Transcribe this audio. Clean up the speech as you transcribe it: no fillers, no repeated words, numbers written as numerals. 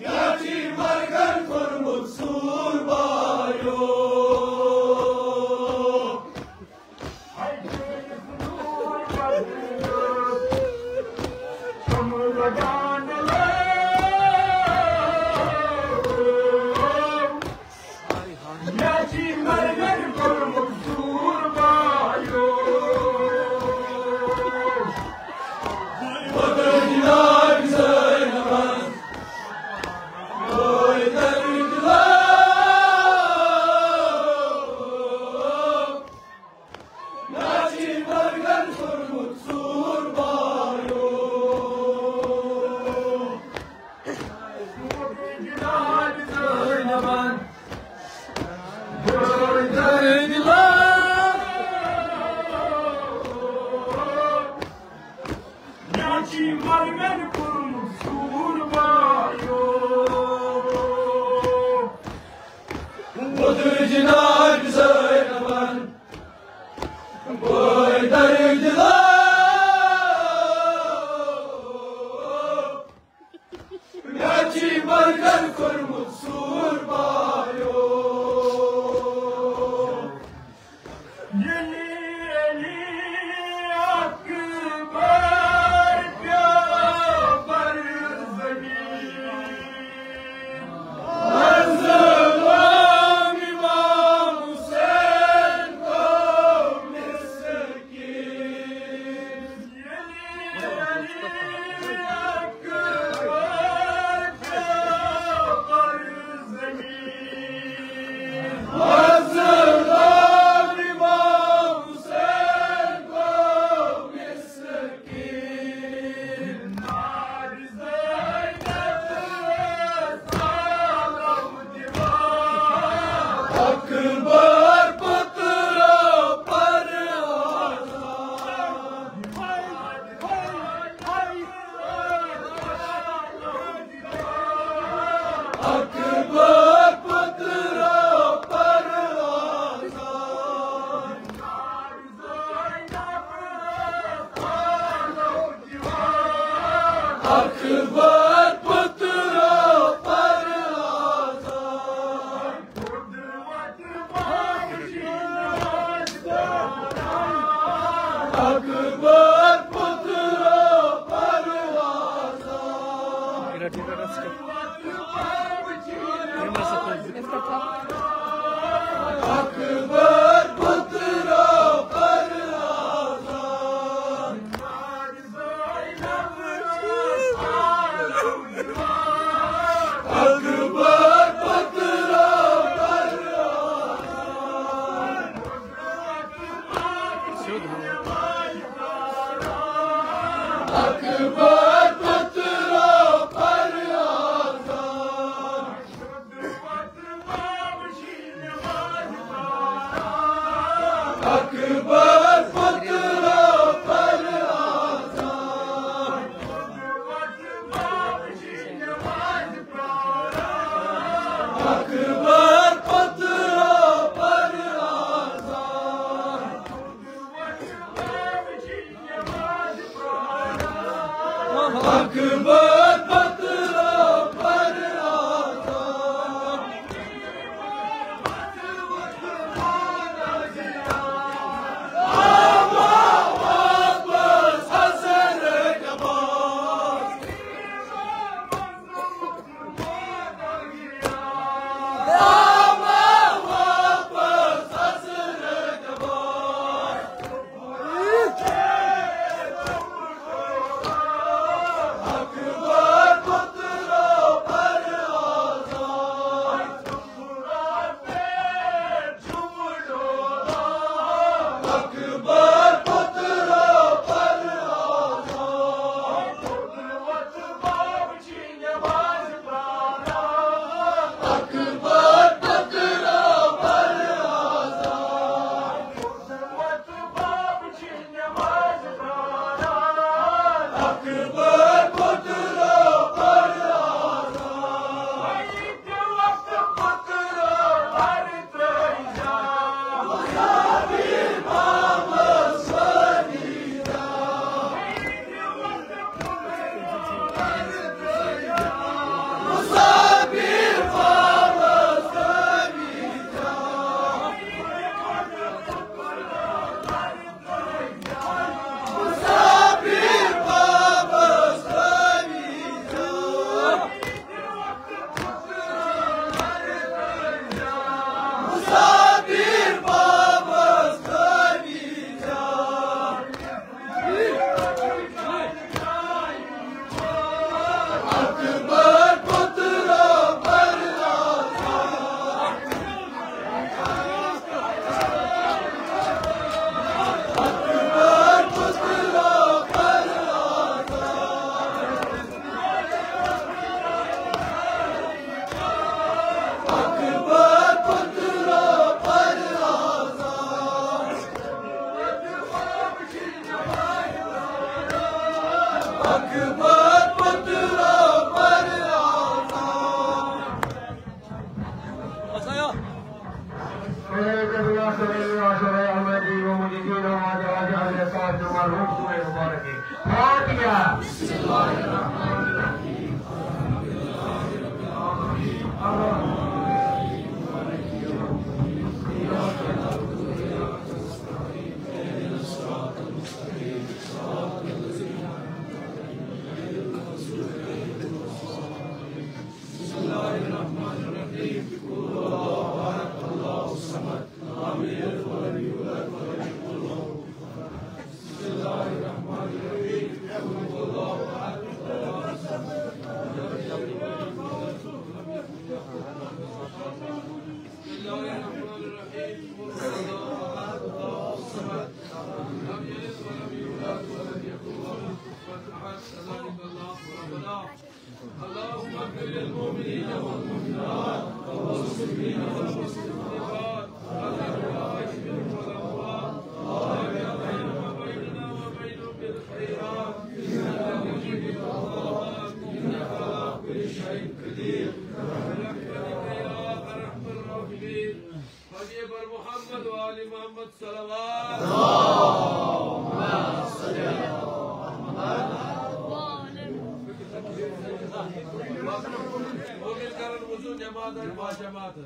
Yati margan kurmut surbayo Budur Cenab-ı Zeynaban Boy derdiler Gerçi bargar kurmut sur bayo Yeni eli akbar Pyabar zemin Azam İmam Hüseyin ko miskin Yeni eli akbar Pyabar zemin Azam İmam Hüseyin ko miskin Nar Zeynep sağlam divan Akbar patra par azan Akbar patra par azan Akbar patra par azan Akbar patra par azan Akbar patra par azan Akbar patra par azan وذلك بناصر الناصر أحمدي ومجدين وعدراج أهل صاحب المرحوم سورة المباركة. فاتحة. بسم الله الرحمن الرحيم. الحمد لله رب العالمين. الرحمن الرحيم. مالك يوم الدين. إياك نعبد وإياك نستعين. اهدنا الصراط المستقيم. صراط الذين أنعمت عليهم غير المغضوب عليهم ولا الضالين. بسم الله الرحمن الرحيم. قل هو الله أحد الله الصمد لم يلد ولم يولد ولم يكن له كفوا أحد. بسم الله الرحمن الرحيم. قل هو الله أحد الله الصمد لم يلد ولم يولد ولم يكن له كفوا أحد. بسم الله الرحمن الرحيم. قل هو الله أحد الله الصمد لم يلد ولم يولد ولم يكن له كفوا أحد. كذلك الله ربنا. اللهم اغفر للمؤمنين والمؤمنات والمسلمين والمسلمات والأحياء منهم والأموات وأجعل بيننا وبيننا وبينهم بالخيرات إنك مجيب الدعوات إنك على كل شيء قدير برحمتك يا أرحم الراحمين. حبيب محمد وآل محمد صلوات اللهم صل على محمد ومن كان الوجود جماعة ما جماعة